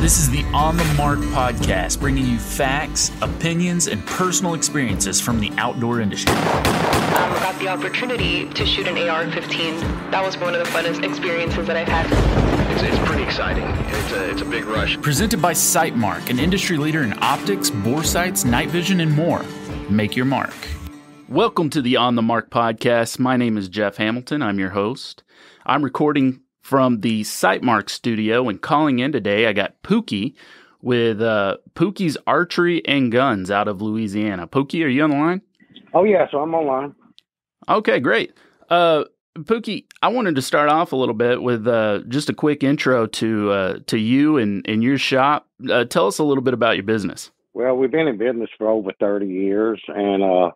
This is the On the Mark podcast, bringing you facts, opinions, and personal experiences from the outdoor industry. I got the opportunity to shoot an AR-15. That was one of the funnest experiences that I've had. It's pretty exciting. It's a big rush. Presented by SightMark, an industry leader in optics, bore sights, night vision, and more. Make your mark. Welcome to the On the Mark podcast. My name is Jeff Hamilton. I'm your host. I'm recording from the SightMark studio, and calling in today, I got Pookie with Pookie's Archery and Guns out of Louisiana. Pookie, are you on the line? Oh, yeah, so I'm online. Okay, great. Pookie, I wanted to start off a little bit with just a quick intro to you and your shop. Tell us a little bit about your business. Well, we've been in business for over 30 years, and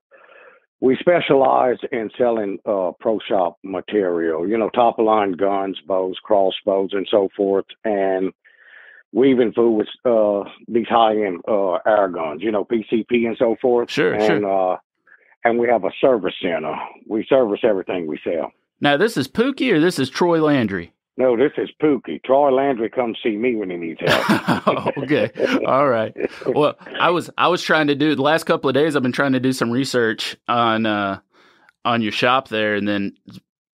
we specialize in selling pro shop material, top-of-line guns, bows, crossbows, and so forth. And we even fool with these high-end air guns, PCP and so forth. Sure. And we have a service center. We service everything we sell. Now, this is Pookie or this is Troy Landry? No, this is Pookie. Troy Landry comes see me when he needs help. Oh, okay. All right. Well, I was trying to do the last couple of days. I've been trying to do some research on your shop there, and then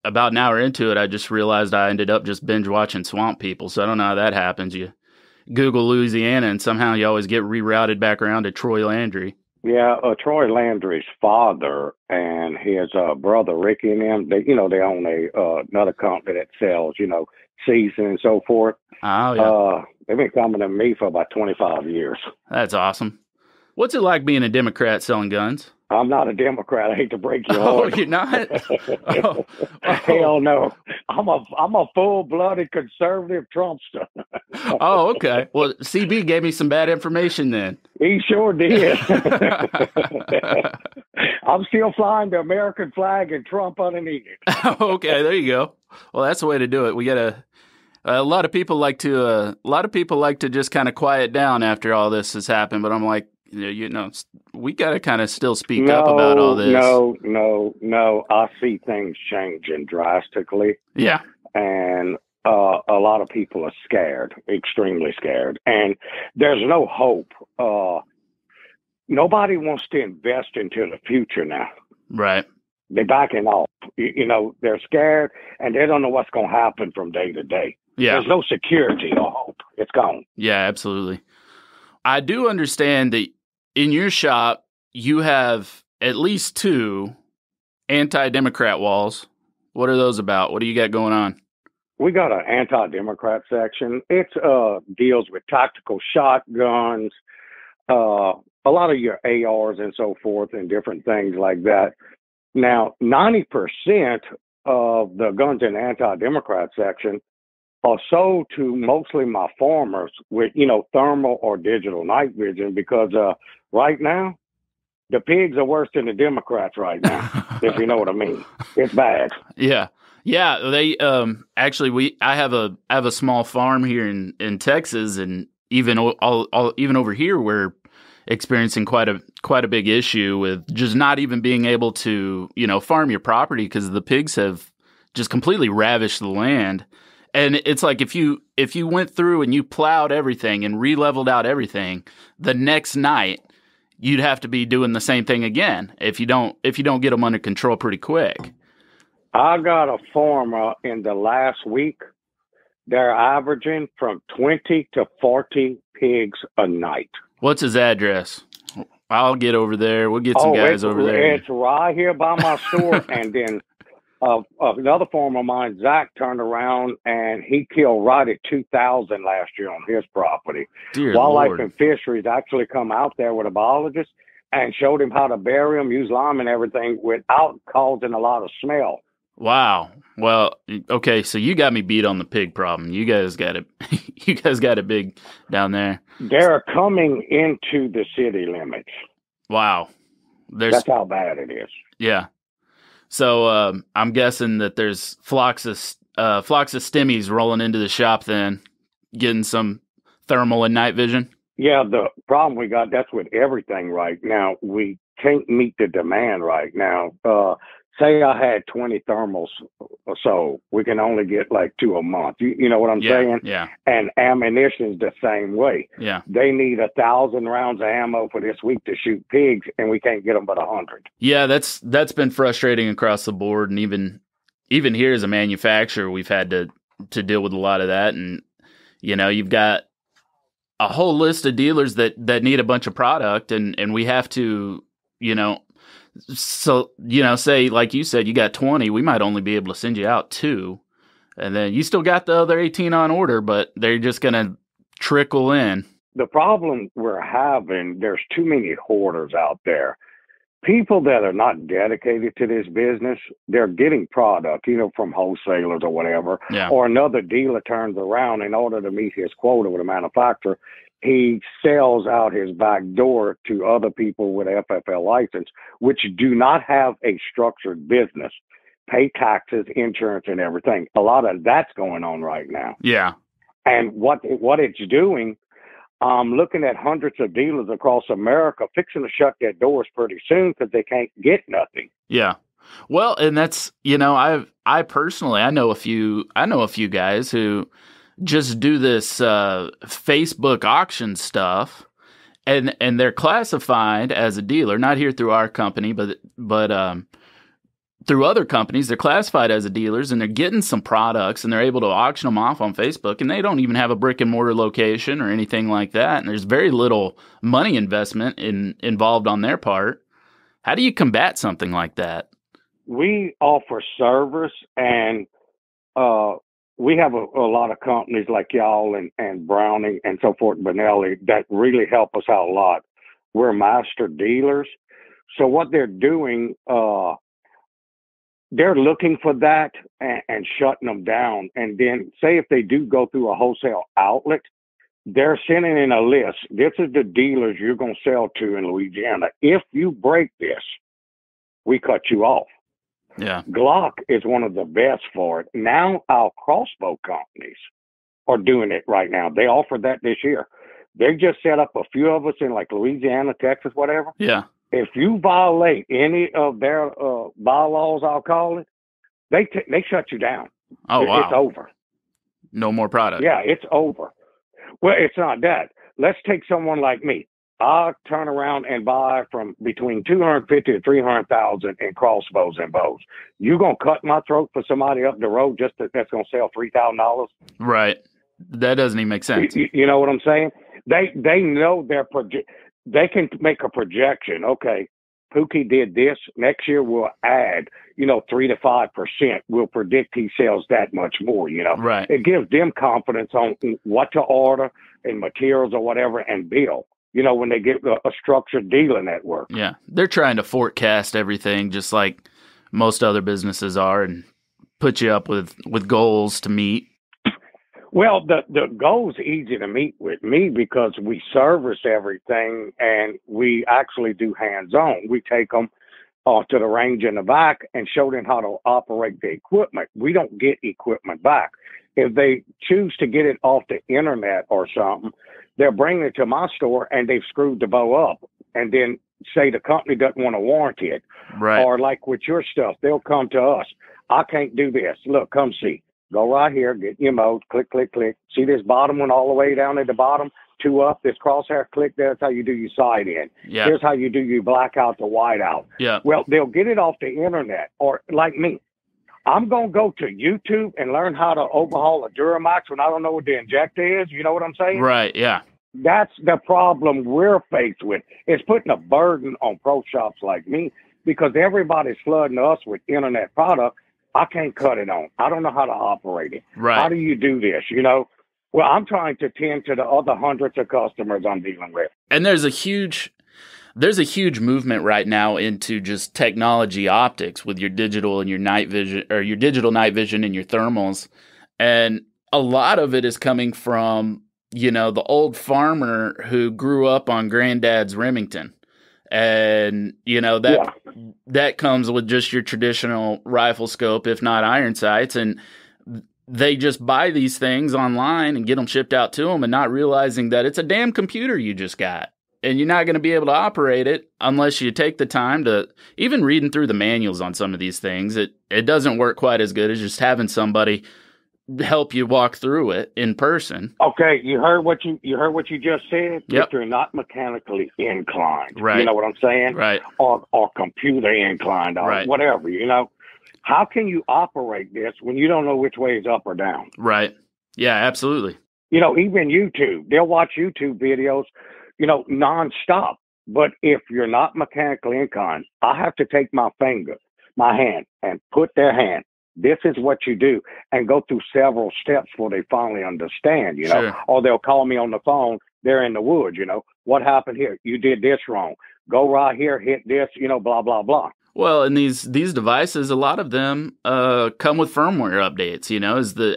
about an hour into it, I just realized I ended up just binge watching Swamp People. So I don't know how that happens. You Google Louisiana, and somehow you always get rerouted back around to Troy Landry. Yeah, Troy Landry's father and his brother Ricky and them, they own another company that sells, season and so forth. Oh, yeah. They've been coming to me for about 25 years. That's awesome. What's it like being a Democrat selling guns? I'm not a Democrat. I hate to break your heart. Oh, you're not? Oh. Hell no. I'm a full-blooded conservative Trumpster. Oh, okay. Well, CB gave me some bad information then. He sure did. I'm still flying the American flag and Trump underneath it. Okay, there you go. Well, that's the way to do it. We got a lot of people like to just kind of quiet down after all this has happened, but I'm like, we got to kind of still speak up about all this. No. I see things changing drastically. Yeah. And a lot of people are scared, extremely scared. And there's no hope. Nobody wants to invest into the future now. Right. They're backing off. They're scared, and they don't know what's going to happen from day to day. Yeah. There's no security or hope. It's gone. Yeah, absolutely. I do understand that in your shop, you have at least 2 anti-Democrat walls. What are those about? What do you got going on? We got an anti-Democrat section. It deals with tactical shotguns, a lot of your ARs and so forth, and different things like that. Now, 90% of the guns in the anti-Democrat section are sold to mostly my farmers with, thermal or digital night vision, because right now, the pigs are worse than the Democrats right now, if you know what I mean. It's bad. Yeah. Yeah, they actually I have a small farm here in Texas, and even over here we're experiencing quite a big issue with just not even being able to, farm your property because the pigs have just completely ravished the land. And it's like if you went through and you plowed everything and re-leveled out everything, the next night you'd have to be doing the same thing again if you don't get them under control pretty quick. I got a farmer in the last week. They're averaging from 20 to 40 pigs a night. What's his address? I'll get over there. We'll get some guys over there. It's right here by my store. And then another farmer of mine, Zach, turned around and he killed right at 2,000 last year on his property. Dear Wildlife Lord. and Fisheries actually come out there with a biologist and showed him how to bury them, use lime and everything without causing a lot of smell. Wow. Well, okay, so you got me beat on the pig problem. You guys got it. You guys got it big down there. They're coming into the city limits. Wow. That's how bad it is. Yeah. So I'm guessing that there's flocks of stimmies rolling into the shop then, getting some thermal and night vision. Yeah, the problem we got, that's with everything right now. We can't meet the demand right now. Say I had 20 thermals or so, we can only get like 2 a month. You know what I'm saying? Yeah. And ammunition's the same way. Yeah. They need 1,000 rounds of ammo for this week to shoot pigs, and we can't get them but 100. Yeah, that's been frustrating across the board, and even here as a manufacturer, we've had to deal with a lot of that. And you've got a whole list of dealers that need a bunch of product, and we have to, say, like you said, you got 20, we might only be able to send you out 2, and then you still got the other 18 on order, but they're just going to trickle in. The problem we're having, there's too many hoarders out there. People that are not dedicated to this business, they're getting product, from wholesalers or whatever, or another dealer turns around in order to meet his quota with a manufacturer. He sells out his back door to other people with FFL license, which do not have a structured business, pay taxes, insurance, and everything. A lot of that's going on right now. Yeah. And what it's doing, I'm looking at hundreds of dealers across America fixing to shut their doors pretty soon because they can't get nothing. Yeah. Well, and that's, I personally, I know a few guys who just do this Facebook auction stuff, and they're classified as a dealer, not here through our company, but through other companies. They're classified as a dealers, and they're getting some products, and they're able to auction them off on Facebook, and they don't even have a brick and mortar location or anything like that, and there's very little money investment involved on their part. How do you combat something like that? We offer service, and we have a lot of companies like y'all and Browning and so forth, Benelli, that really help us out a lot. We're master dealers. So what they're doing, they're looking for that and shutting them down. And then say if they do go through a wholesale outlet, they're sending in a list. This is the dealers you're going to sell to in Louisiana. If you break this, we cut you off. Yeah. Glock is one of the best for it. Now our crossbow companies are doing it right now. They offered that this year. They just set up a few of us in like Louisiana, Texas, whatever. Yeah. If you violate any of their bylaws, I'll call it, they shut you down. Oh, wow. It's over. No more product. Yeah, it's over. Well, it's not that. Let's take someone like me. I'll turn around and buy from between 250 to 300,000 in crossbows and bows. You gonna cut my throat for somebody up the road that's gonna sell $3,000? Right. That doesn't even make sense. You know what I'm saying? They know they can make a projection. Okay, Pookie did this. Next year we'll add, 3 to 5%. We'll predict he sells that much more. Right. It gives them confidence on what to order and materials or whatever and bill. When they get a structured dealer network. Yeah. They're trying to forecast everything just like most other businesses are and put you up with goals to meet. Well, the goal's easy to meet with me because we service everything and we actually do hands-on. We take them to the range in the back and show them how to operate the equipment. We don't get equipment back. If they choose to get it off the internet or something, they're bringing it to my store and they've screwed the bow up and then say the company doesn't want to warranty it. Right. Or like with your stuff, they'll come to us. I can't do this. Look, come see. Go right here, get your mode, click, click, click. See this bottom one all the way down at the bottom? 2 up, this crosshair, click there. That's how you do your side in. Yeah. Here's how you do your black out to white out. Yeah. Well, they'll get it off the internet. Or like me, I'm going to go to YouTube and learn how to overhaul a Duramax when I don't know what the injector is. You know what I'm saying? Right, yeah. That's the problem we're faced with. It's putting a burden on pro shops like me because everybody's flooding us with internet product. I can't cut it on. I don't know how to operate it. Right. How do you do this? Well, I'm trying to tend to the other hundreds of customers I'm dealing with. And there's a huge movement right now into just technology optics with your digital and your night vision, or your digital night vision and your thermals. And a lot of it is coming from, the old farmer who grew up on granddad's Remington. And, that comes with just your traditional rifle scope, if not iron sights. And they just buy these things online and get them shipped out to them and not realizing that it's a damn computer you just got. and you're not going to be able to operate it unless you take the time to, even reading through the manuals on some of these things, it doesn't work quite as good as just having somebody help you walk through it in person. Okay, you heard what you just said. Yep. If you're not mechanically inclined, Right. You know what I'm saying? Right. Or computer inclined, or Right. whatever. How can you operate this when you don't know which way is up or down? Right. Yeah, absolutely. Even YouTube, they'll watch YouTube videos, nonstop. But if you're not mechanically inclined, I have to take my hand, and put their hand. This is what you do, and go through several steps before they finally understand, Sure. Or they'll call me on the phone. They're in the woods, what happened here? You did this wrong. Go right here, hit this, blah, blah, blah. Well, and these devices, a lot of them come with firmware updates.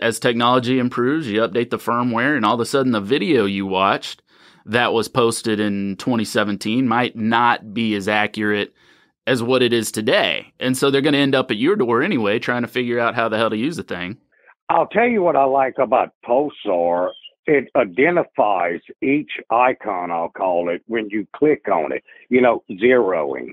As technology improves, you update the firmware, and all of a sudden, the video you watched that was posted in 2017 might not be as accurate as what it is today. And so they're going to end up at your door anyway, trying to figure out how the hell to use the thing. I'll tell you what I like about Pulsar. It identifies each icon, I'll call it, when you click on it, zeroing,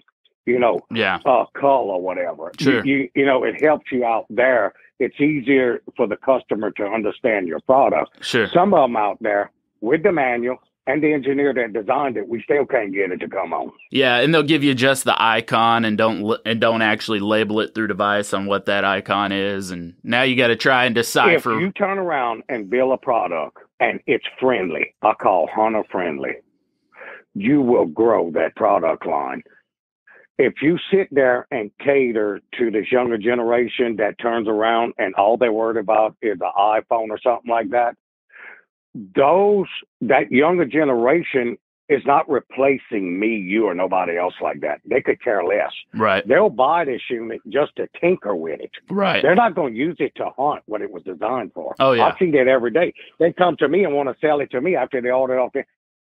color, whatever. Sure. It helps you out there. It's easier for the customer to understand your product. Sure. Some of them out there with the manual and the engineer that designed it, we still can't get it to come on. Yeah, and they'll give you just the icon and don't actually label it through device on what that icon is. And now you got to try and decipher. If you turn around and build a product and it's friendly, I call hunter friendly, you will grow that product line. If you sit there and cater to this younger generation that turns around and all they're worried about is an iPhone or something like that, that younger generation is not replacing me, you, or nobody else like that. They could care less. Right. They'll buy this unit just to tinker with it. Right. They're not going to use it to hunt what it was designed for. Oh, yeah. I see that every day. They come to me and want to sell it to me after they order it off.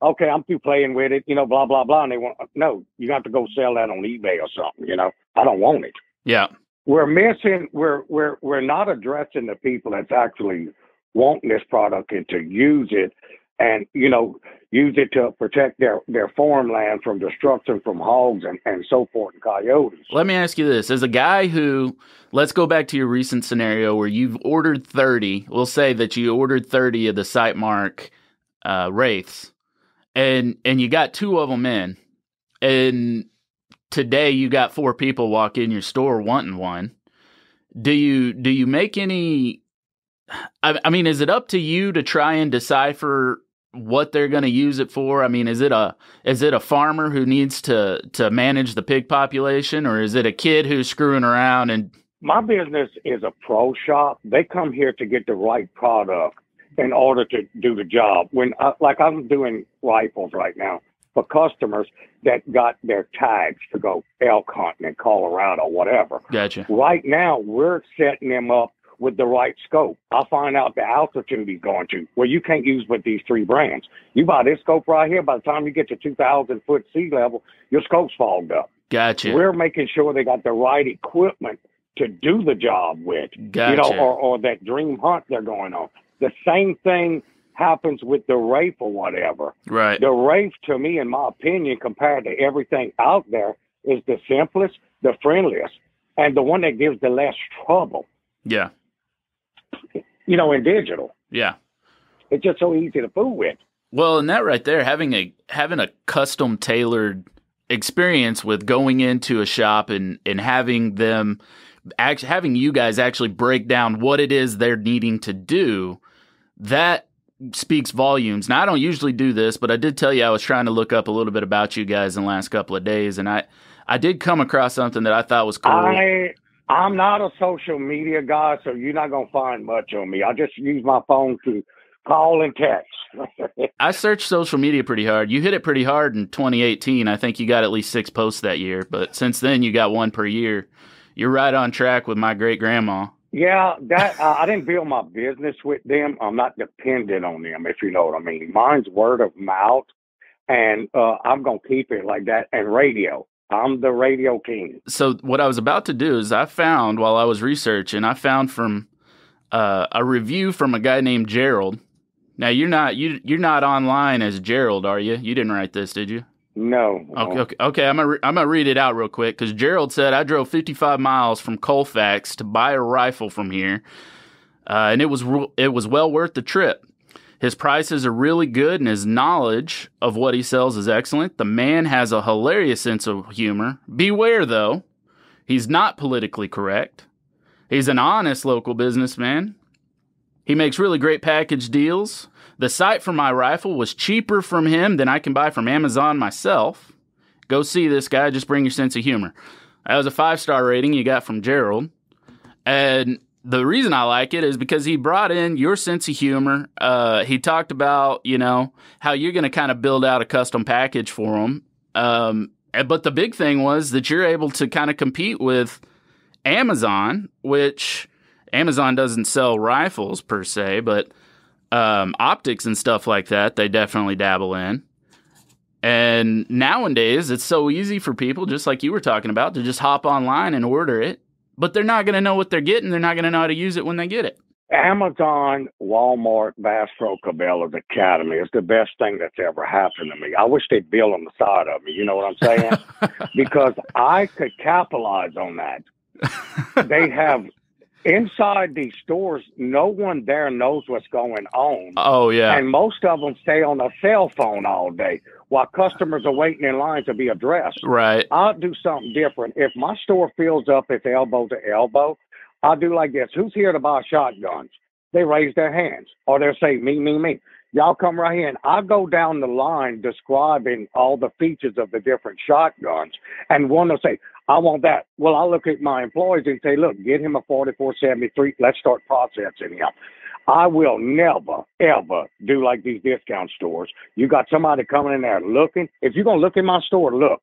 Okay, I'm through playing with it, blah, blah, blah. And they want, no, you have to go sell that on eBay or something, I don't want it. Yeah. We're not addressing the people that's actually wanting this product and to use it and, use it to protect their farmland from destruction from hogs and so forth and coyotes. Let me ask you this. As a guy who, let's go back to your recent scenario where you've ordered 30, we'll say that you ordered 30 of the Sightmark Wraiths, and you got 2 of them in, and today you got 4 people walk in your store wanting one. Do you make any... I mean, is it up to you to try and decipher what they're going to use it for? I mean, is it a farmer who needs to manage the pig population, or is it a kid who's screwing around? And my business is a pro shop. They come here to get the right product in order to do the job. When I'm doing rifles right now for customers that got their tags to go elk hunting in Colorado, whatever. Gotcha. Right now, we're setting them up with the right scope. I'll find out the altitude he's going to, where you can't use but these 3 brands. You buy this scope right here, by the time you get to 2,000 foot sea level, your scope's fogged up. Gotcha. We're making sure they got the right equipment to do the job with, Gotcha. or that dream hunt they're going on. The same thing happens with the Wraith or whatever. Right. The Wraith, to me, in my opinion, compared to everything out there, is the simplest, the friendliest, and the one that gives the less trouble. Yeah. In digital. Yeah. It's just so easy to fool with. Well, and that right there, having a custom tailored experience with going into a shop and having you guys actually break down what it is they're needing to do, that speaks volumes. Now, I don't usually do this, but I did tell you I was trying to look up a little bit about you guys in the last couple of days, and I did come across something that I thought was cool. I'm not a social media guy, so you're not going to find much on me. I just use my phone to call and text. I searched social media pretty hard. You hit it pretty hard in 2018. I think you got at least 6 posts that year, but since then you got 1 per year. You're right on track with my great-grandma. Yeah, that I didn't build my business with them. I'm not dependent on them, if you know what I mean. Mine's word of mouth, and I'm going to keep it like that. And radio. I'm the radio king. So what I was about to do is I found, while I was researching, from a review from a guy named Gerald. Now, you're not online as Gerald, are you? You didn't write this, did you? No. Okay. I'm gonna read it out real quick because Gerald said I drove 55 miles from Colfax to buy a rifle from here, and it was well worth the trip. His prices are really good, and his knowledge of what he sells is excellent. The man has a hilarious sense of humor. Beware, though, he's not politically correct. He's an honest local businessman. He makes really great package deals. The sight for my rifle was cheaper from him than I can buy from Amazon myself. Go see this guy. Just bring your sense of humor. That was a 5-star rating you got from Gerald. And the reason I like it is because he brought in your sense of humor. He talked about, how you're going to kind of build out a custom package for him. But the big thing was that you're able to kind of compete with Amazon, which Amazon doesn't sell rifles per se, but optics and stuff like that, they definitely dabble in. And nowadays, it's so easy for people, just like you were talking about, to just hop online and order it. But they're not going to know what they're getting. They're not going to know how to use it when they get it. Amazon, Walmart, Bass Pro Cabela's Academy is the best thing that's ever happened to me. I wish they'd build on the side of me. You know what I'm saying? Because I could capitalize on that. They have inside these stores, no one there knows what's going on. Oh, yeah. And most of them stay on a cell phone all day while customers are waiting in line to be addressed. Right. I'll do something different. If my store fills up, it's elbow to elbow, I'll do like this. Who's here to buy shotguns? They raise their hands. Or they'll say, me. Y'all come right here. And I go down the line describing all the features of the different shotguns. And one will say, I want that. Well, I'll look at my employees and say, look, get him a 4473. Let's start processing him. I will never, ever do like these discount stores. You got somebody coming in there looking. If you're going to look in my store, look.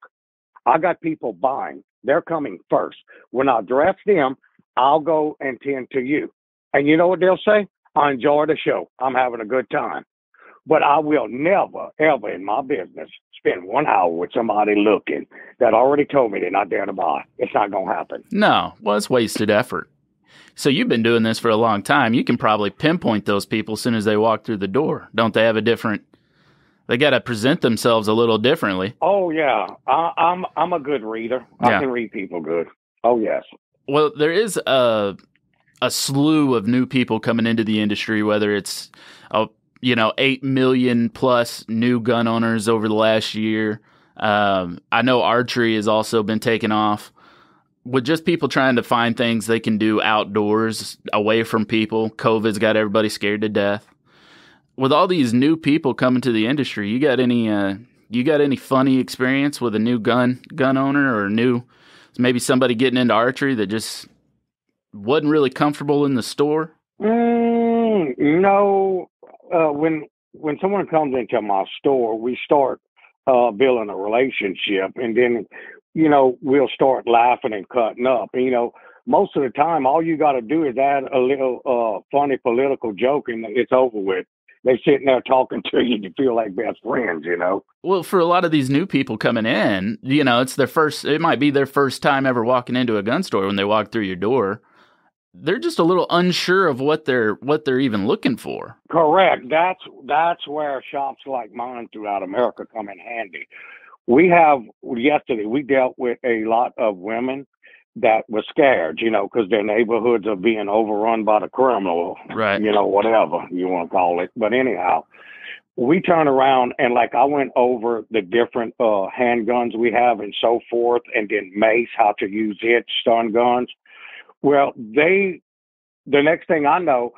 I got people buying. They're coming first. When I dress them, I'll go and tend to you. And you know what they'll say? I enjoy the show. I'm having a good time. But I will never, ever in my business spend 1 hour with somebody looking that already told me they're not there to buy. It's not going to happen. No. Well, it's wasted effort. So you've been doing this for a long time. You can probably pinpoint those people as soon as they walk through the door. Don't they have they got to present themselves a little differently? Oh, yeah. I'm a good reader. Yeah. I can read people good. Oh, yes. Well, there is a slew of new people coming into the industry, whether it's 8 million plus new gun owners over the last year. I know archery has also been taken off with just people trying to find things they can do outdoors away from people. COVID's got everybody scared to death. With all these new people coming to the industry, you got any funny experience with a new gun owner or maybe somebody getting into archery that just wasn't really comfortable in the store? No. When someone comes into my store, we start building a relationship, and then we'll start laughing and cutting up. And, most of the time, all you got to do is add a little funny political joke, and it's over with. They're sitting there talking to you, and you feel like best friends. Well, for a lot of these new people coming in, it might be their first time ever walking into a gun store. When they walk through your door, they're just a little unsure of what they're even looking for. Correct. That's where shops like mine throughout America come in handy. Yesterday we dealt with a lot of women that were scared, because their neighborhoods are being overrun by the criminal, right? Whatever you want to call it. But anyhow, we turn around and I went over the different handguns we have and so forth, and then mace, how to use it, stun guns. Well, the next thing I know,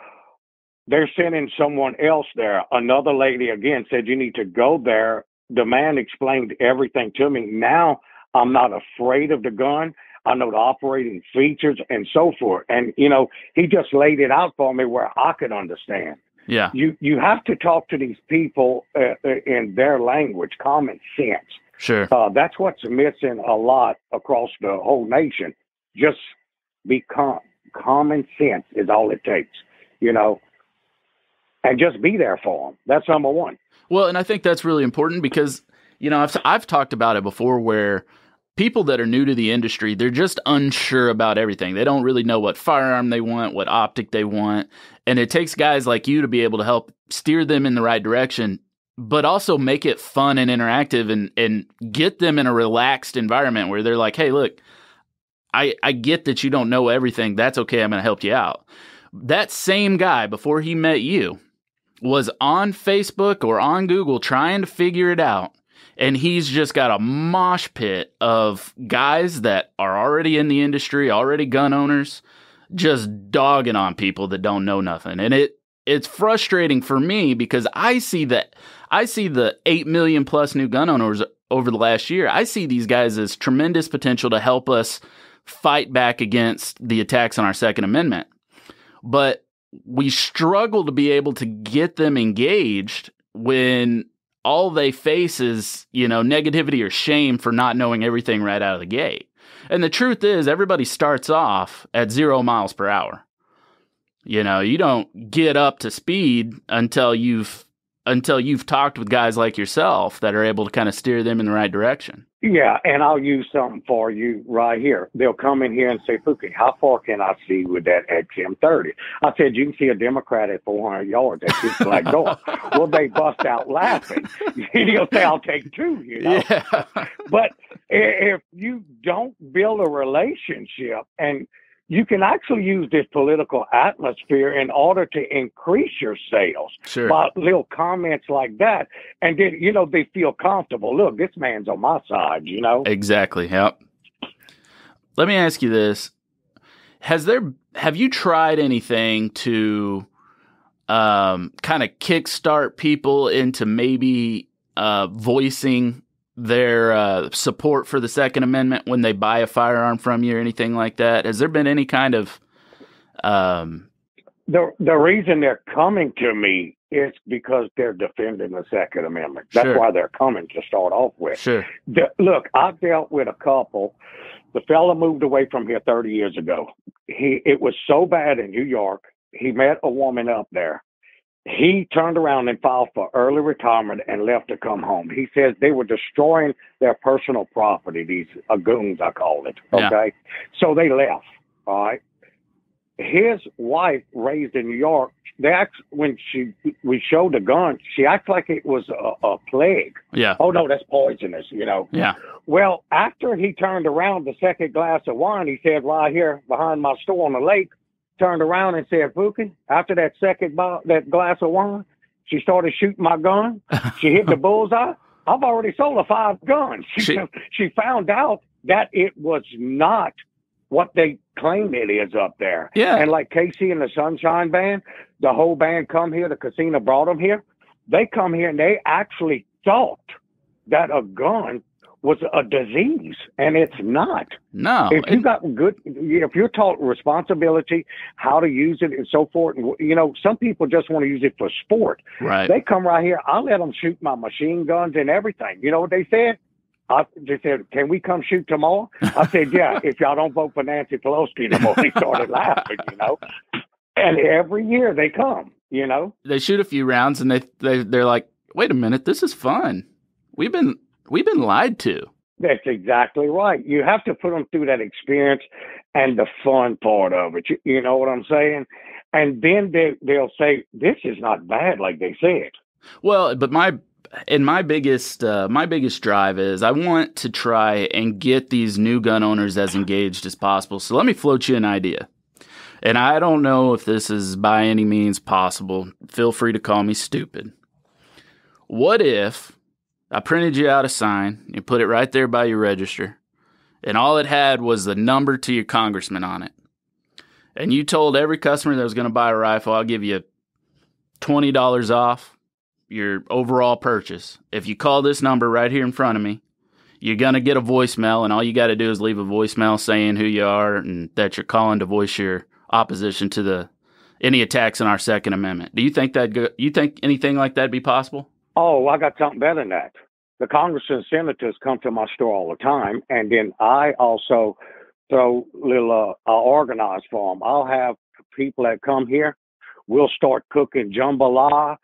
they're sending someone else there. Another lady again said, you need to go there. The man explained everything to me. Now I'm not afraid of the gun. I know the operating features and so forth. And, he just laid it out for me where I could understand. Yeah. You have to talk to these people in their language, common sense. Sure. That's what's missing a lot across the whole nation. Just be common sense is all it takes, and just be there for them. That's number one. Well, and I think that's really important because, I've talked about it before where people that are new to the industry, they're just unsure about everything. They don't really know what firearm they want, what optic they want. And it takes guys like you to be able to help steer them in the right direction. but also make it fun and interactive and get them in a relaxed environment where they're like, hey, look, I get that you don't know everything. That's okay. I'm going to help you out. That same guy, before he met you, was on Facebook or on Google trying to figure it out. And he's just got a mosh pit of guys that are already in the industry, already gun owners, just dogging on people that don't know nothing. And it's frustrating for me because I see the 8 million plus new gun owners over the last year. I see these guys as tremendous potential to help us fight back against the attacks on our Second Amendment. But we struggle to be able to get them engaged when all they face is, negativity or shame for not knowing everything right out of the gate. And the truth is, everybody starts off at 0 miles per hour. You don't get up to speed until you've talked with guys like yourself that are able to kind of steer them in the right direction. Yeah, and I'll use something for you right here. They'll come in here and say, Pookie, how far can I see with that XM30? I said, you can see a Democrat at 400 yards at this black door. Well, they bust out laughing. He'll say, I'll take two, Yeah. But if you don't build a relationship, and you can actually use this political atmosphere in order to increase your sales. Sure. By little comments like that. And then, they feel comfortable. Look, this man's on my side, Exactly. Yep. Let me ask you this. Have you tried anything to kind of kickstart people into maybe voicing their support for the Second Amendment when they buy a firearm from you or anything like that? Has there been any kind of The reason they're coming to me is because they're defending the Second Amendment. That's Sure. why they're coming to start off with. Sure. Look, I dealt with a couple. The fella moved away from here 30 years ago. It was so bad in New York. He met a woman up there. He turned around and filed for early retirement and left to come home. He says they were destroying their personal property, these goons, I call it, okay? Yeah. So they left, all right? His wife, raised in New York, when we showed the gun, she acted like it was a plague. Yeah. Oh, no, that's poisonous, Yeah. Well, after he turned around the second glass of wine, he said, right here behind my store on the lake, turned around and said, Pookie, after that that glass of wine, she started shooting my gun. She hit the bullseye. I've already sold her 5 guns. She found out that it was not what they claim it is up there. Yeah. And like Casey and the Sunshine Band, the whole band come here, the casino brought them here. They come here and they actually thought that a gun was a disease, and it's not. No. If you're taught responsibility, how to use it and so forth, and some people just want to use it for sport. Right. They come right here. I let them shoot my machine guns and everything. You know what they said? They said, can we come shoot tomorrow? I said, yeah, if y'all don't vote for Nancy Pelosi no more. They started laughing, And every year they come, They shoot a few rounds and they're like, wait a minute, this is fun. We've been lied to. That's exactly right. You have to put them through that experience and the fun part of it. You know what I'm saying? And then they'll say, this is not bad like they said. Well, but my biggest drive is I want to try and get these new gun owners as engaged as possible. So let me float you an idea. And I don't know if this is by any means possible. Feel free to call me stupid. What if I printed you out a sign, you put it right there by your register, and all it had was the number to your congressman on it. And you told every customer that was going to buy a rifle, I'll give you $20 off your overall purchase. If you call this number right here in front of me, you're going to get a voicemail, and all you got to do is leave a voicemail saying who you are and that you're calling to voice your opposition to any attacks on our Second Amendment. Do you think you think anything like that would be possible? Oh, I got something better than that. The congressmen and senators come to my store all the time, and then I also throw little I'll organize for them. I'll have people that come here. We'll start cooking jambalaya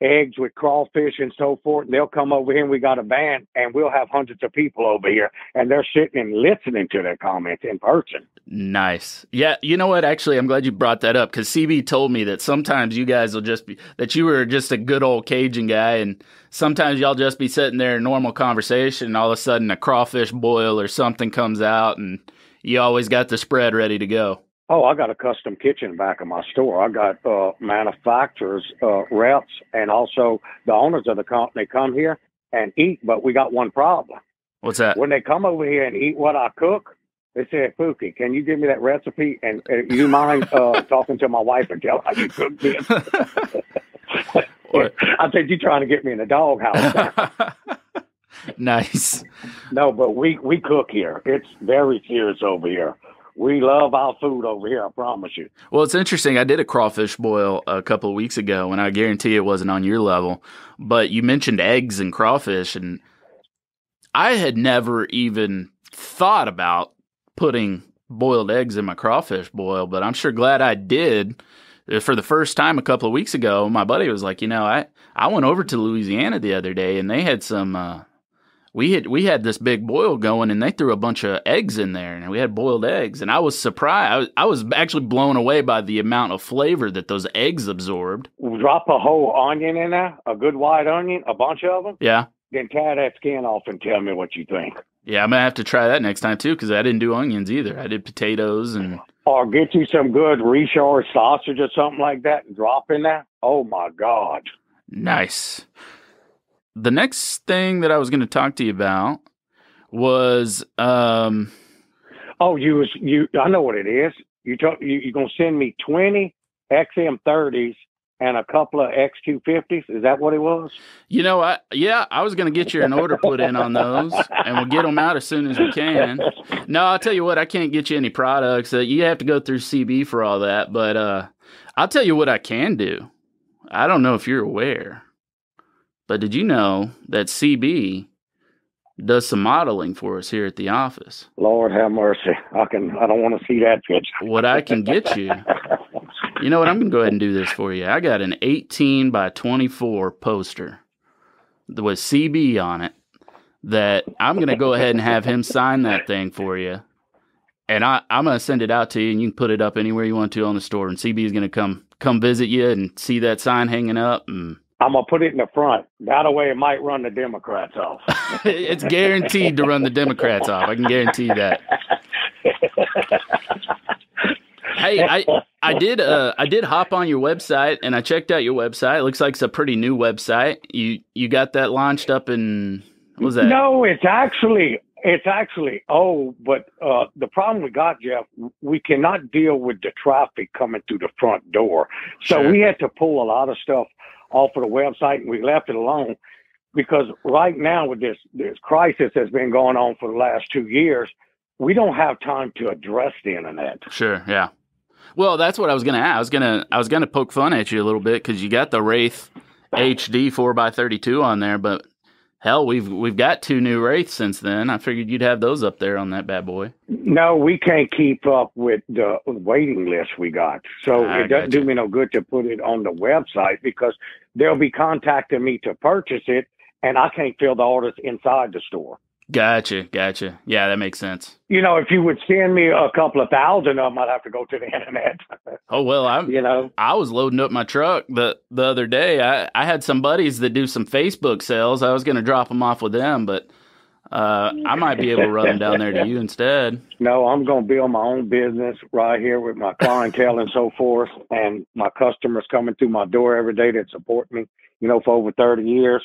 eggs with crawfish and so forth. They'll come over here and we got a van and we'll have hundreds of people over here and they're sitting and listening to their comments in person. Nice. Yeah. You know what? Actually, I'm glad you brought that up because CB told me that sometimes you guys will just be, that you were just a good old Cajun guy. And sometimes y'all just be sitting there in normal conversation and all of a sudden a crawfish boil or something comes out and you always got the spread ready to go. Oh, I got a custom kitchen back of my store. I got manufacturers, reps, and also the owners of the company come here and eat, but we got one problem. What's that? When they come over here and eat what I cook, they say, Pookie, can you give me that recipe? And you mind talking to my wife and tell her how you cook this? I said, you trying to get me in the doghouse. Nice. No, but we cook here. It's very serious over here. We love our food over here, I promise you. Well, it's interesting. I did a crawfish boil a couple of weeks ago, and I guarantee it wasn't on your level. But you mentioned eggs and crawfish, and I had never even thought about putting boiled eggs in my crawfish boil, but I'm sure glad I did. For the first time a couple of weeks ago, my buddy was like, I went over to Louisiana the other day, and they had some we had this big boil going and they threw a bunch of eggs in there and we had boiled eggs. And I was surprised. I was actually blown away by the amount of flavor that those eggs absorbed. Drop a whole onion in there, a good white onion, a bunch of them. Yeah. Then tear that skin off and tell me what you think. Yeah, I'm going to have to try that next time too because I didn't do onions either. I did potatoes and... Or get you some good Richard sausage or something like that and drop in there. Oh, my God. Nice. The next thing that I was going to talk to you about was, I know what it is. You're going to send me 20 XM30s and a couple of X250s. Is that what it was? I was going to get you an order put in on those, and we'll get them out as soon as we can. No, I'll tell you what, I can't get you any products. You have to go through CB for all that, but I'll tell you what I can do. I don't know if you're aware. But did you know that CB does some modeling for us here at the office? Lord have mercy. I don't want to see that picture. What I can get you, you know what? I'm going to go ahead and do this for you. I got an 18 by 24 poster with CB on it that I'm going to go ahead and have him sign that thing for you. And I'm going to send it out to you, and you can put it up anywhere you want to on the store. And CB is going to come visit you and see that sign hanging up. And I'm going to put it in the front. That way it might run the Democrats off. It's guaranteed to run the Democrats off. I can guarantee that. Hey, I did hop on your website and I checked out your website. It looks like it's a pretty new website. You got that launched up in, what was that? No, it's actually but the problem we got, Jeff, we cannot deal with the traffic coming through the front door. So Sure. We had to pull a lot of stuff off of the website and we left it alone because right now with this crisis that's been going on for the last 2 years, we don't have time to address the internet. Sure, yeah. Well, that's what I was going to ask. I was gonna poke fun at you a little bit because you got the Wraith HD 4x32 on there, but hell, we've got 2 new Wraiths since then. I figured you'd have those up there on that bad boy. No, we can't keep up with the waiting list we got. So it doesn't do me no good to put it on the website because they'll be contacting me to purchase it, and I can't fill the orders inside the store. Gotcha. Yeah, that makes sense. If you would send me a couple of thousand of them, I'd have to go to the internet. Oh, well, I was loading up my truck the other day. I had some buddies that do some Facebook sales. I was going to drop them off with them, but I might be able to run them down there to you instead. No, I'm going to build my own business right here with my clientele and so forth, and my customers coming through my door every day that support me, for over 30 years.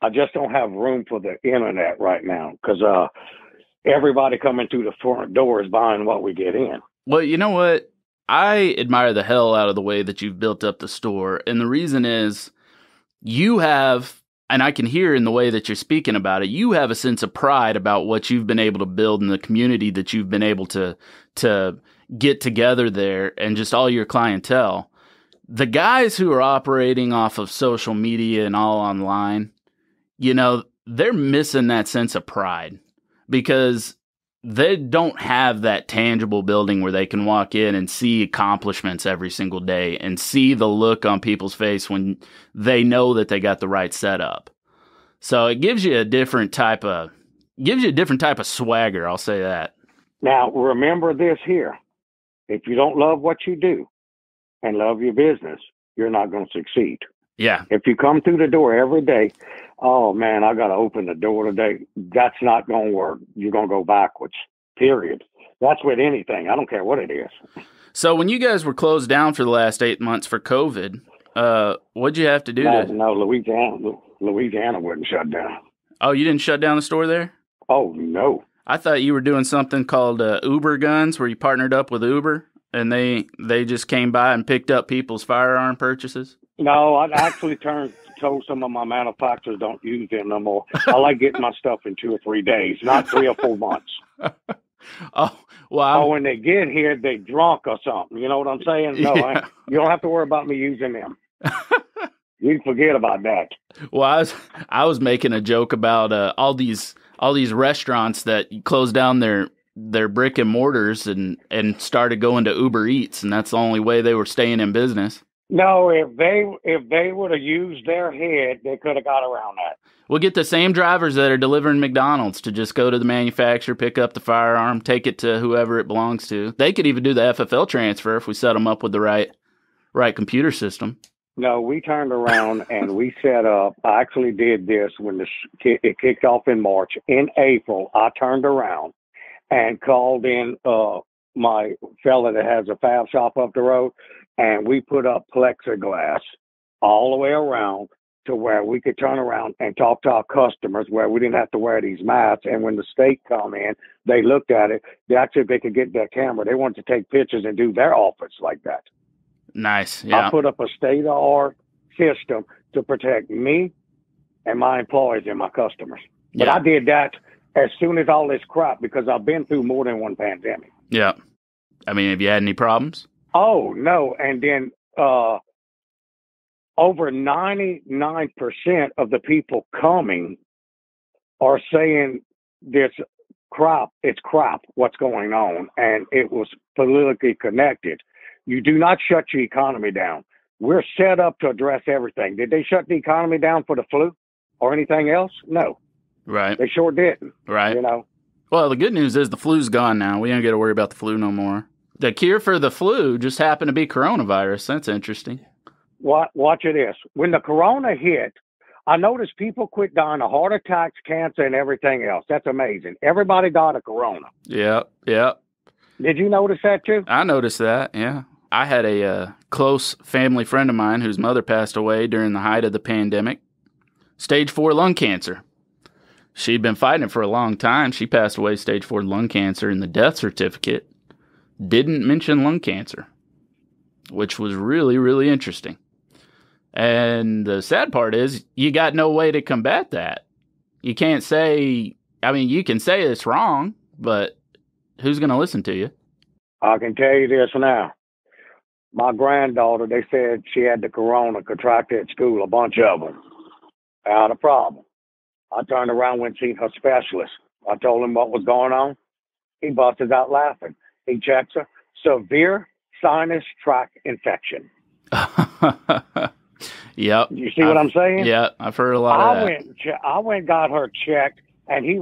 I just don't have room for the internet right now because everybody coming through the front door is buying what we get in. Well, you know what? I admire the hell out of the way that you've built up the store. And the reason is you have, and I can hear in the way that you're speaking about it, you have a sense of pride about what you've been able to build in the community that you've been able to get together there and just all your clientele. The guys who are operating off of social media and all online, they're missing that sense of pride because they don't have that tangible building where they can walk in and see accomplishments every single day and see the look on people's face when they know that they got the right setup. So it gives you a different type of swagger, I'll say that. Now, remember this here. If you don't love what you do and love your business, you're not going to succeed. Yeah. If you come through the door every day, oh, man, I got to open the door today, that's not going to work. You're going to go backwards, period. That's with anything. I don't care what it is. So when you guys were closed down for the last 8 months for COVID, what'd you have to do? No, Louisiana wasn't shut down. Oh, you didn't shut down the store there? Oh, no. I thought you were doing something called Uber Guns, where you partnered up with Uber, and they just came by and picked up people's firearm purchases. No, I actually told some of my manufacturers don't use them no more. I like getting my stuff in 2 or 3 days, not 3 or 4 months. Oh, well. When they get here, they drunk or something. You know what I'm saying? No, Yeah. You don't have to worry about me using them. You can forget about that. Well, I was making a joke about all these restaurants that closed down their brick and mortars and started going to Uber Eats, and that's the only way they were staying in business. No, if they would have used their head, they could have got around that. We'll get the same drivers that are delivering McDonald's to just go to the manufacturer, pick up the firearm, take it to whoever it belongs to. They could even do the FFL transfer if we set them up with the right computer system. No, we turned around and we set up. I actually did this when it kicked off in March. In April, I turned around and called in my fella that has a fab shop up the road, and we put up plexiglass all the way around to where we could turn around and talk to our customers where we didn't have to wear these masks. And when the state come in, they looked at it. They could get their camera. They wanted to take pictures and do their office like that. Nice. Yeah. I put up a state-of-the-art system to protect me and my employees and my customers. But Yeah. I did that as soon as all this crap, because I've been through more than one pandemic. Yeah. I mean, have you had any problems? Oh, no. And then over 99% of the people coming are saying this crap, it's crap, what's going on. And it was politically connected. You do not shut your economy down. We're set up to address everything. Did they shut the economy down for the flu or anything else? No. Right. They sure didn't. Right. You know? Well, the good news is the flu's gone now. We don't got to worry about the flu no more. The cure for the flu just happened to be coronavirus. That's interesting. Watch this. When the corona hit, I noticed people quit dying of heart attacks, cancer, and everything else. That's amazing. Everybody died of corona. Yeah. Yeah. Did you notice that too? I noticed that. Yeah. I had a close family friend of mine whose mother passed away during the height of the pandemic. Stage 4 lung cancer. She'd been fighting it for a long time. She passed away stage 4 lung cancer, and the death certificate didn't mention lung cancer, which was really, really interesting. And the sad part is you got no way to combat that. You can't say, I mean, you can say it's wrong, but who's going to listen to you? I can tell you this now. My granddaughter, they said she had the corona, contracted at school, a bunch of them. I had a problem. I turned around, went and seen her specialist. I told him what was going on. He busted out laughing. He checks her. Severe sinus tract infection. Yep. You see what I'm saying? Yeah, I've heard a lot of that. I went and got her checked, and he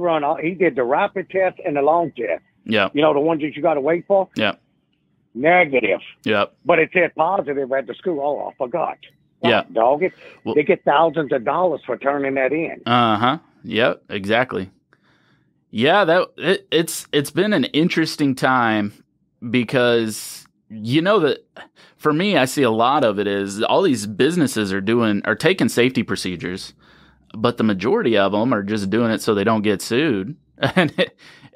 did the rapid test and the long test. Yeah. You know, the ones that you got to wait for? Yeah. Negative. Yep. But it said positive at the school. Oh, I forgot. Yeah. Dog it. Well, they get thousands of dollars for turning that in. Uh-huh. Yep, exactly. Yeah, it's been an interesting time because you know that for me, I see a lot of it is all these businesses are taking safety procedures, but the majority of them are just doing it so they don't get sued. And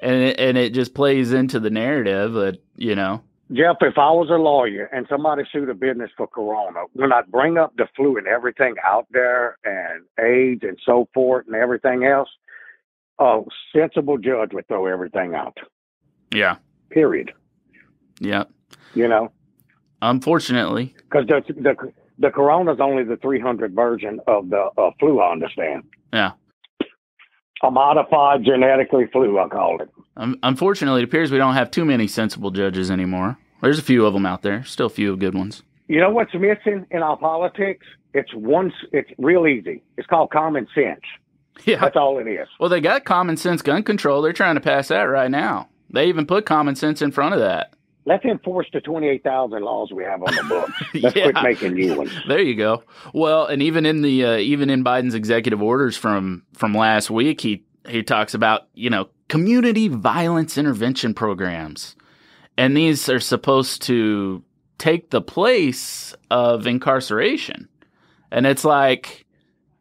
it just plays into the narrative that, you know. Jeff, if I was a lawyer and somebody sued a business for corona, when I bring up the flu and everything out there and AIDS and so forth and everything else, a sensible judge would throw everything out. Yeah. Period. Yeah. You know? Unfortunately. Because the corona is only the 300 version of the flu, I understand. Yeah. A modified genetically flu, I call it. Unfortunately, it appears we don't have too many sensible judges anymore. There's a few of them out there. Still a few good ones. You know what's missing in our politics? It's real easy. It's called common sense. Yeah. That's all it is. Well, they got common sense gun control. They're trying to pass that right now. They even put common sense in front of that. Let's enforce the 28,000 laws we have on the books. Let's quit making new ones. There you go. Well, and even in Biden's executive orders from last week, he talks about, community violence intervention programs. And these are supposed to take the place of incarceration. And it's like,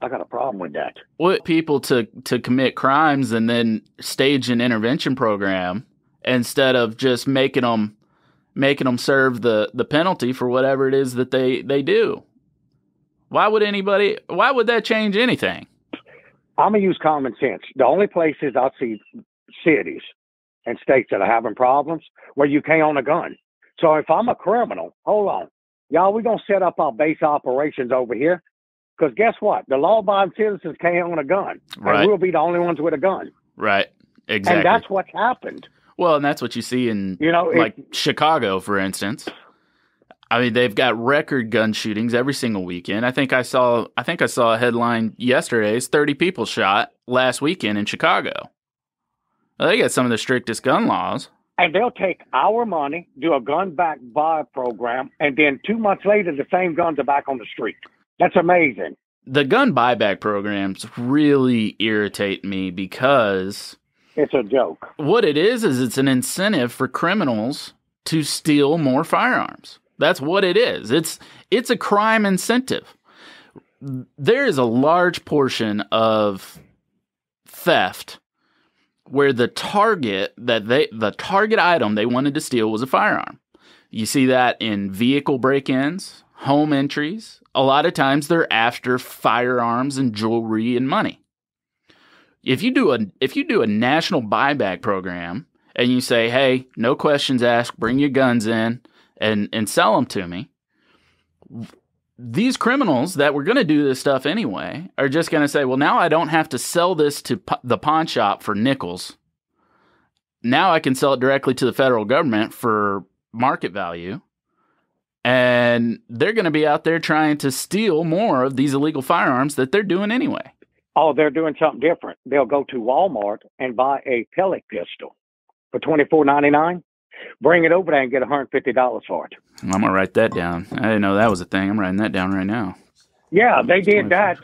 I got a problem with that. What people to commit crimes and then stage an intervention program instead of just making them serve the penalty for whatever it is that they do. Why would that change anything? I'm going to use common sense. The only places I see cities and states that are having problems where you can't own a gun. So if I'm a criminal, hold on. Y'all, we're going to set up our base operations over here. Because guess what? The law-abiding citizens can't own a gun. Right. And we'll be the only ones with a gun. Right. Exactly. And that's what's happened. Well, and that's what you see in Chicago, for instance. I mean, they've got record gun shootings every single weekend. I think I saw a headline yesterday. It's 30 people shot last weekend in Chicago. Well, they got some of the strictest gun laws. And they'll take our money, do a gun back buy program, and then 2 months later, the same guns are back on the street. That's amazing. The gun buyback programs really irritate me because it's a joke. What it is it's an incentive for criminals to steal more firearms. That's what it is. It's a crime incentive. There is a large portion of theft where the target item they wanted to steal was a firearm. You see that in vehicle break-ins, home entries. A lot of times they're after firearms and jewelry and money. If you do a national buyback program and you say, hey, no questions asked, bring your guns in and sell them to me, these criminals that were going to do this stuff anyway are just going to say, well, now I don't have to sell this to the pawn shop for nickels. Now I can sell it directly to the federal government for market value. And they're going to be out there trying to steal more of these illegal firearms that they're doing anyway. Oh, they're doing something different. They'll go to Walmart and buy a pellet pistol for $24.99. Bring it over there and get $150 for it. I'm going to write that down. I didn't know that was a thing. I'm writing that down right now. Yeah, they did that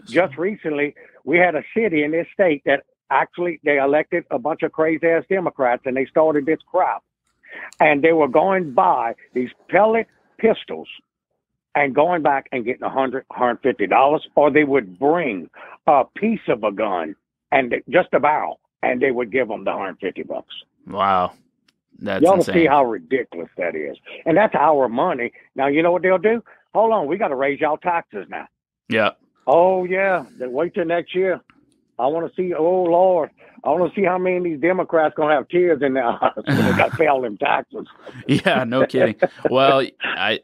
just recently. We had a city in this state that actually they elected a bunch of crazy-ass Democrats, and they started this crap. And they were going by these pellet pistols and going back and getting $150, or they would bring a piece of a gun and just a barrel, and they would give them the $150. Wow. That's Y'all insane. See how ridiculous that is. And that's our money. Now, you know what they'll do? Hold on, we got to raise y'all taxes now. Yeah. Oh, yeah. Then wait till next year. I want to see, oh, Lord, I want to see how many of these Democrats going to have tears in their eyes when they got to pay all them taxes. Yeah, no kidding. Well, I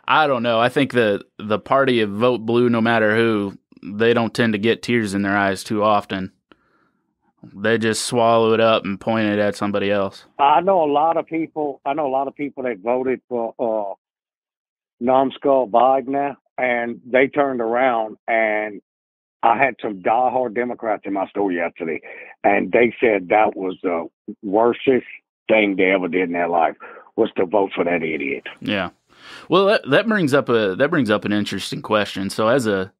don't know. I think the party of vote blue, no matter who, they don't tend to get tears in their eyes too often. They just swallow it up and point it at somebody else. I know a lot of people that voted for numbskull Biden now, and they turned around, and I had some diehard Democrats in my store yesterday, and they said that was the worstest thing they ever did in their life was to vote for that idiot. Yeah. Well, that brings up an interesting question. So as a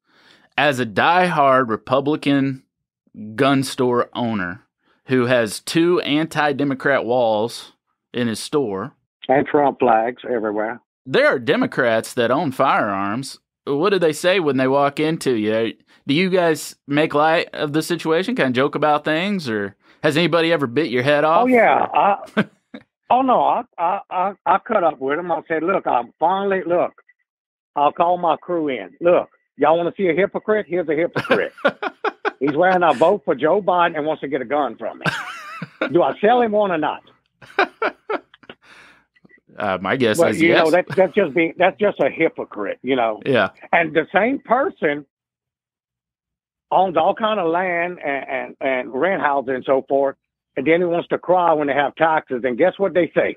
diehard Republican gun store owner who has 2 anti-Democrat walls in his store and Trump flags everywhere, there are Democrats that own firearms. What do they say when they walk into you? Do you guys make light of the situation, kind of joke about things, or has anybody ever bit your head off? Oh yeah. I cut up with them. I said, look, I'll call my crew in. Look, y'all want to see a hypocrite? Here's a hypocrite. He's wearing a vote for Joe Biden and wants to get a gun from me. Do I sell him one or not? My guess is you yes. know, that's just a hypocrite, you know. Yeah. And the same person owns all kind of land and rent houses and so forth, And then he wants to cry when they have taxes. And guess what they say?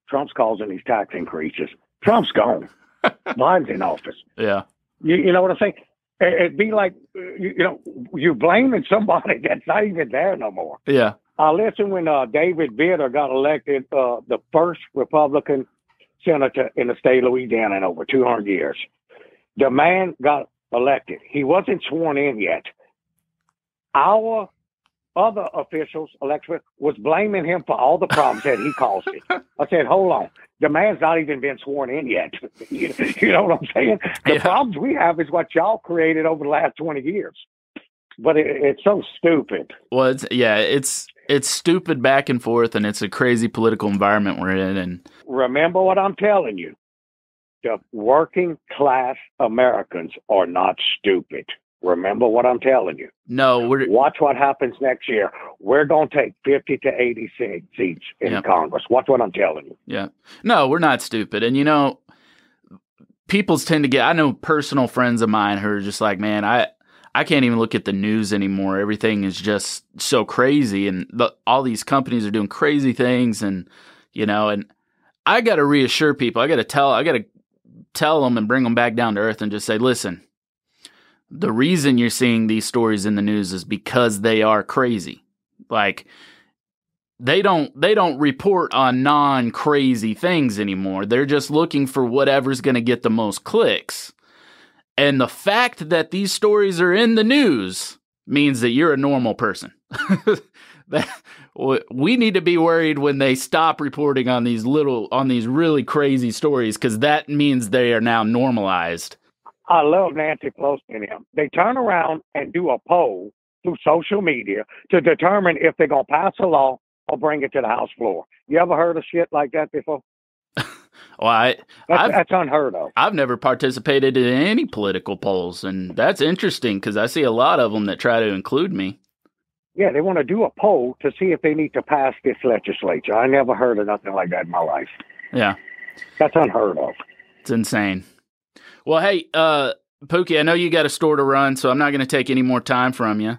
Trump's causing these tax increases. Trump's gone. Biden's in office. Yeah. You know what I'm saying? It'd be like, you're blaming somebody that's not even there no more. Yeah. I listened when David Vitter got elected, the first Republican senator in the state of Louisiana in over 200 years. The man got elected. He wasn't sworn in yet. Our other officials, elected, was blaming him for all the problems that he caused it. I said, hold on. The man's not even been sworn in yet. You know what I'm saying? The problems we have is what y'all created over the last 20 years. But it's so stupid. Well, it's stupid back and forth, and it's a crazy political environment we're in. And remember what I'm telling you. The working class Americans are not stupid. Remember what I'm telling you. No, watch what happens next year. We're going to take 50 to 80 seats in Congress. Watch what I'm telling you. Yeah. No, we're not stupid. And, people tend to get, I know personal friends of mine who are just like, man, I can't even look at the news anymore. Everything is just so crazy. And all these companies are doing crazy things. And, and I got to reassure people. I got to tell them and bring them back down to earth and just say, listen, the reason you're seeing these stories in the news is because they are crazy. Like they don't report on non-crazy things anymore. They're just looking for whatever's going to get the most clicks. And the fact that these stories are in the news means that you're a normal person. We need to be worried when they stop reporting on these really crazy stories, because that means they are now normalized. I love Nancy Pelosi and him. They turn around and do a poll through social media to determine if they're going to pass a law or bring it to the House floor. You ever heard of shit like that before? Well, that's unheard of. I've never participated in any political polls, and that's interesting because I see a lot of them that try to include me. Yeah, they want to do a poll to see if they need to pass this legislature. I never heard of nothing like that in my life. Yeah. That's unheard of. It's insane. Well, hey, Pookie, I know you got a store to run, so I'm not going to take any more time from you.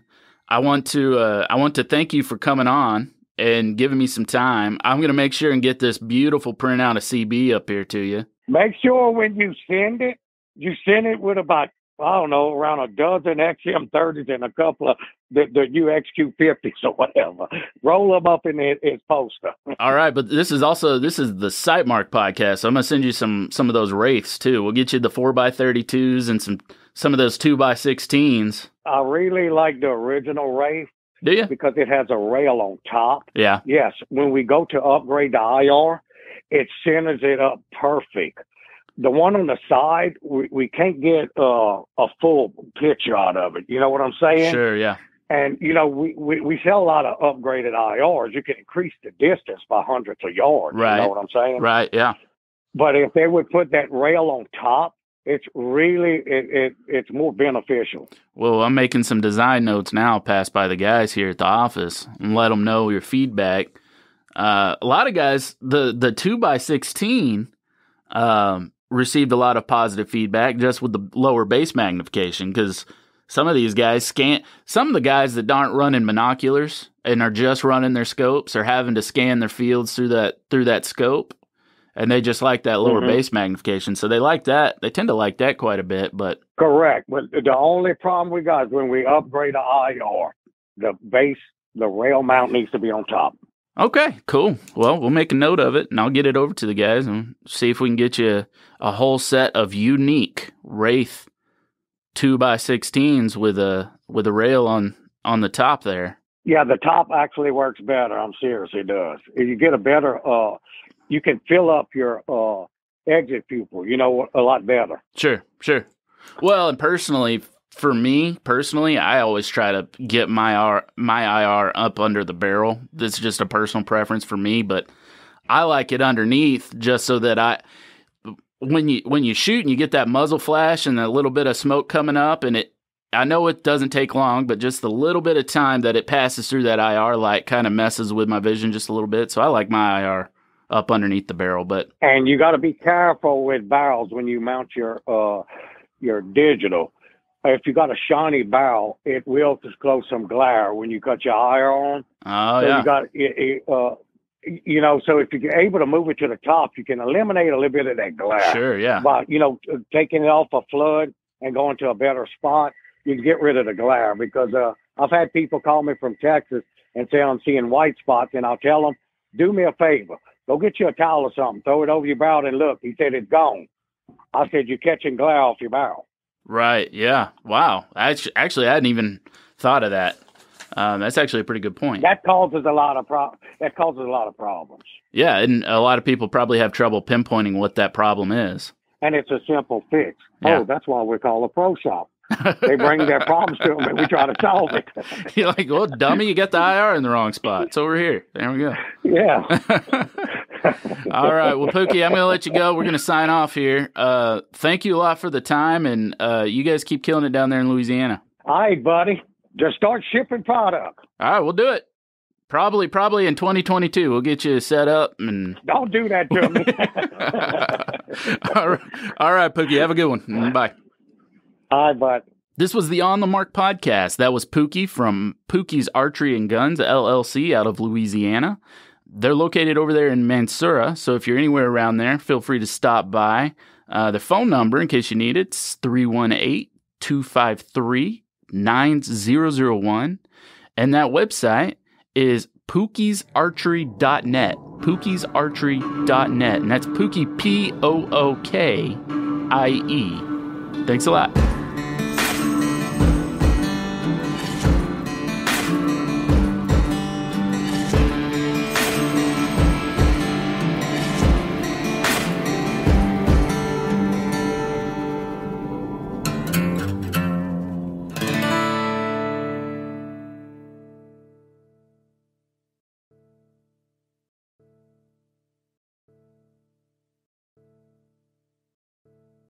I want to thank you for coming on and giving me some time. I'm going to make sure and get this beautiful printout of CB up here to you. Make sure when you send it with about, I don't know, around a dozen XM30s and a couple of the UXQ50s or whatever. Roll them up in his poster. All right, but this is the Sightmark podcast, so I'm going to send you some of those Wraiths, too. We'll get you the 4x32s and some of those 2x16s. I really like the original Wraith. Do you? Because it has a rail on top. Yeah. Yes, when we go to upgrade the IR, it centers it up perfect. The one on the side, we can't get a full picture out of it. You know what I'm saying? Sure, yeah. And, we sell a lot of upgraded IRs. You can increase the distance by hundreds of yards. Right. You know what I'm saying? Right, yeah. But if they would put that rail on top, it's really, it's more beneficial. Well, I'm making some design notes now, pass by the guys here at the office and let them know your feedback. A lot of guys, the 2x16 received a lot of positive feedback just with the lower base magnification, because some of these guys some of the guys that aren't running binoculars and are just running their scopes are having to scan their fields through that scope, and they just like that lower base magnification. So they like that. They tend to like that quite a bit. But correct. But the only problem we got is when we upgrade the IR, the rail mount needs to be on top. Okay, cool. Well, we'll make a note of it, and I'll get it over to the guys and see if we can get you a whole set of unique Wraith 2x16s with a rail on the top there. Yeah, the top actually works better. I'm serious, it does. If you get a better, you can fill up your exit pupil, a lot better. Sure. Well, and for me personally, I always try to get my IR up under the barrel. That's just a personal preference for me, but I like it underneath just so that when you shoot and you get that muzzle flash and a little bit of smoke coming up, and I know it doesn't take long, but just the little bit of time that it passes through that IR light kind of messes with my vision just a little bit. So I like my IR up underneath the barrel, and you got to be careful with barrels when you mount your digital. if you got a shiny barrel, it will disclose some glare when you cut your firearm. Oh, so yeah. You got so if you're able to move it to the top, you can eliminate a little bit of that glare. Sure, yeah. By, taking it off a flood and going to a better spot, you can get rid of the glare. Because I've had people call me from Texas and say I'm seeing white spots, and I'll tell them, do me a favor. Go get you a towel or something. Throw it over your barrel and look. He said, it's gone. I said, you're catching glare off your barrel. Right, yeah. Wow. Actually, I hadn't even thought of that. That's actually a pretty good point. That causes a lot of problems. Yeah, and a lot of people probably have trouble pinpointing what that problem is. And it's a simple fix. Yeah. Oh, that's why we're called a pro shop. They bring their problems to them, and we try to solve it. You're like, well, dummy, you got the IR in the wrong spot. It's over here. There we go. Yeah. All right. Well, Pookie, I'm going to let you go. We're going to sign off here. Thank you a lot for the time, and you guys keep killing it down there in Louisiana. All right, buddy. Just start shipping product. All right, we'll do it. Probably in 2022. We'll get you set up. And don't do that to me. All right, Pookie. Have a good one. Bye. All right, bud. This was the On the Mark podcast. That was Pookie from Pookie's Archery and Guns, LLC, out of Louisiana. They're located over there in Mansura, so if you're anywhere around there, feel free to stop by. The phone number, in case you need it, is 318-253-9001. And that website is pookiesarchery.net. Pookiesarchery.net. And that's Pookie, Pookie. Thanks a lot.